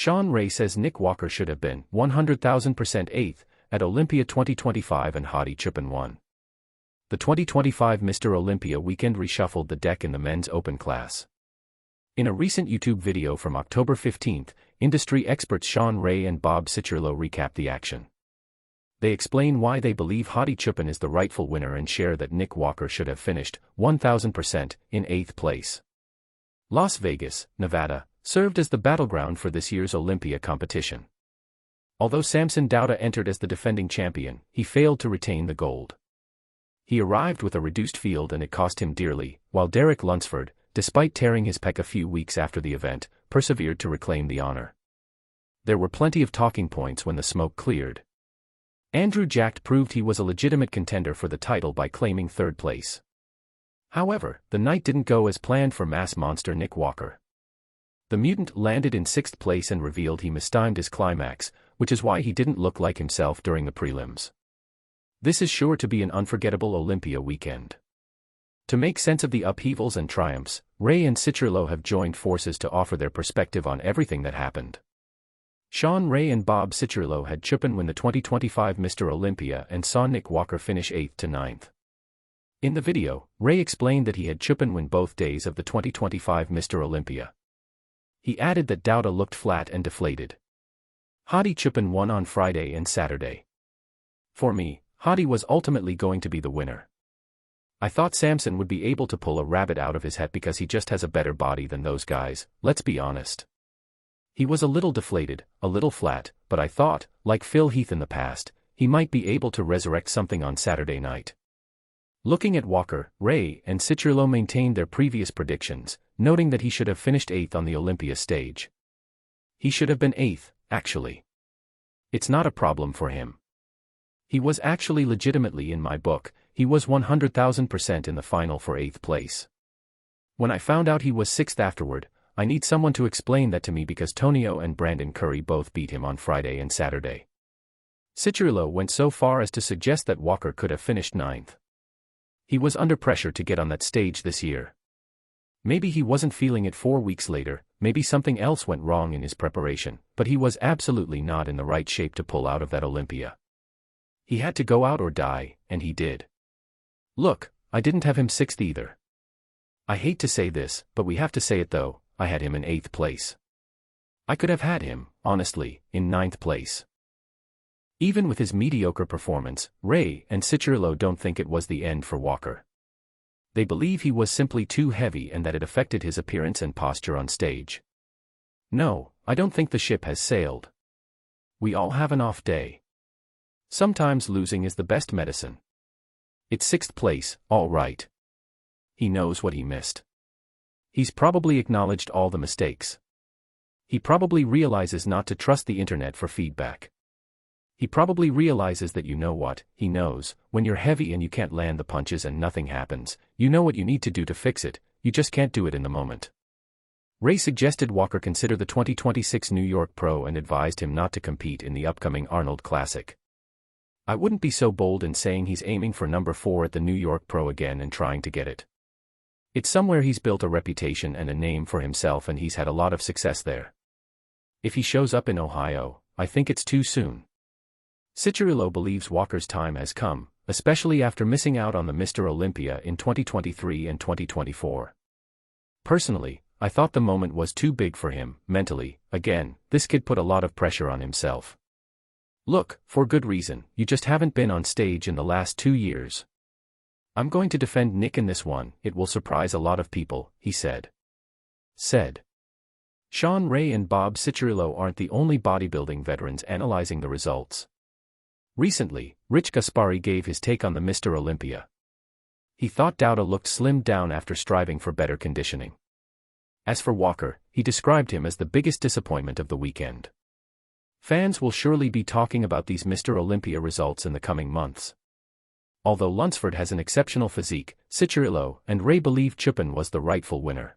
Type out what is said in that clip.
Shawn Ray says Nick Walker should have been 100,000% eighth at Olympia 2025 and Hadi Choopan won. The 2025 Mr. Olympia weekend reshuffled the deck in the men's open class. In a recent YouTube video from October 15, industry experts Shawn Ray and Bob Cicherillo recap the action. They explain why they believe Hadi Choopan is the rightful winner and share that Nick Walker should have finished 1,000% in 8th place. Las Vegas, Nevada, served as the battleground for this year's Olympia competition. Although Samson Dauda entered as the defending champion, he failed to retain the gold. He arrived with a reduced field and it cost him dearly, while Derek Lunsford, despite tearing his pec a few weeks after the event, persevered to reclaim the honor. There were plenty of talking points when the smoke cleared. Andrew Jacked proved he was a legitimate contender for the title by claiming 3rd place. However, the night didn't go as planned for mass monster Nick Walker. The mutant landed in 6th place and revealed he mistimed his climax, which is why he didn't look like himself during the prelims. This is sure to be an unforgettable Olympia weekend. To make sense of the upheavals and triumphs, Ray and Cicherillo have joined forces to offer their perspective on everything that happened. Shawn Ray and Bob Cicherillo had Choopan win the 2025 Mr. Olympia and saw Nick Walker finish 8th to 9th. In the video, Ray explained that he had Choopan win both days of the 2025 Mr. Olympia. He added that Dauda looked flat and deflated. Hadi Choopan won on Friday and Saturday. For me, Hadi was ultimately going to be the winner. I thought Samson would be able to pull a rabbit out of his hat because he just has a better body than those guys, let's be honest. He was a little deflated, a little flat, but I thought, like Phil Heath in the past, he might be able to resurrect something on Saturday night. Looking at Walker, Ray and Cicherillo maintained their previous predictions, noting that he should have finished 8th on the Olympia stage. He should have been 8th, actually. It's not a problem for him. He was actually legitimately in my book, he was 100,000% in the final for 8th place. When I found out he was 6th afterward, I need someone to explain that to me because Tonio and Brandon Curry both beat him on Friday and Saturday. Cicherillo went so far as to suggest that Walker could have finished 9th. He was under pressure to get on that stage this year. Maybe he wasn't feeling it 4 weeks later, maybe something else went wrong in his preparation, but he was absolutely not in the right shape to pull out of that Olympia. He had to go out or die, and he did. Look, I didn't have him 6th either. I hate to say this, but we have to say it though, I had him in 8th place. I could have had him, honestly, in 9th place. Even with his mediocre performance, Ray and Cicherillo don't think it was the end for Walker. They believe he was simply too heavy and that it affected his appearance and posture on stage. No, I don't think the ship has sailed. We all have an off day. Sometimes losing is the best medicine. It's 6th place, all right. He knows what he missed. He's probably acknowledged all the mistakes. He probably realizes not to trust the internet for feedback. He probably realizes that you know what, he knows, when you're heavy and you can't land the punches and nothing happens, you know what you need to do to fix it, you just can't do it in the moment. Ray suggested Walker consider the 2026 New York Pro and advised him not to compete in the upcoming Arnold Classic. I wouldn't be so bold in saying he's aiming for number 4 at the New York Pro again and trying to get it. It's somewhere he's built a reputation and a name for himself and he's had a lot of success there. If he shows up in Ohio, I think it's too soon. Cicherillo believes Walker's time has come, especially after missing out on the Mr. Olympia in 2023 and 2024. Personally, I thought the moment was too big for him, mentally. Again, this kid put a lot of pressure on himself. Look, for good reason, you just haven't been on stage in the last 2 years. I'm going to defend Nick in this one, it will surprise a lot of people, he said. Shawn Ray and Bob Cicherillo aren't the only bodybuilding veterans analyzing the results. Recently, Rich Gaspari gave his take on the Mr. Olympia. He thought Dauda looked slimmed down after striving for better conditioning. As for Walker, he described him as the biggest disappointment of the weekend. Fans will surely be talking about these Mr. Olympia results in the coming months. Although Lunsford has an exceptional physique, Cicherillo and Ray believe Choopan was the rightful winner.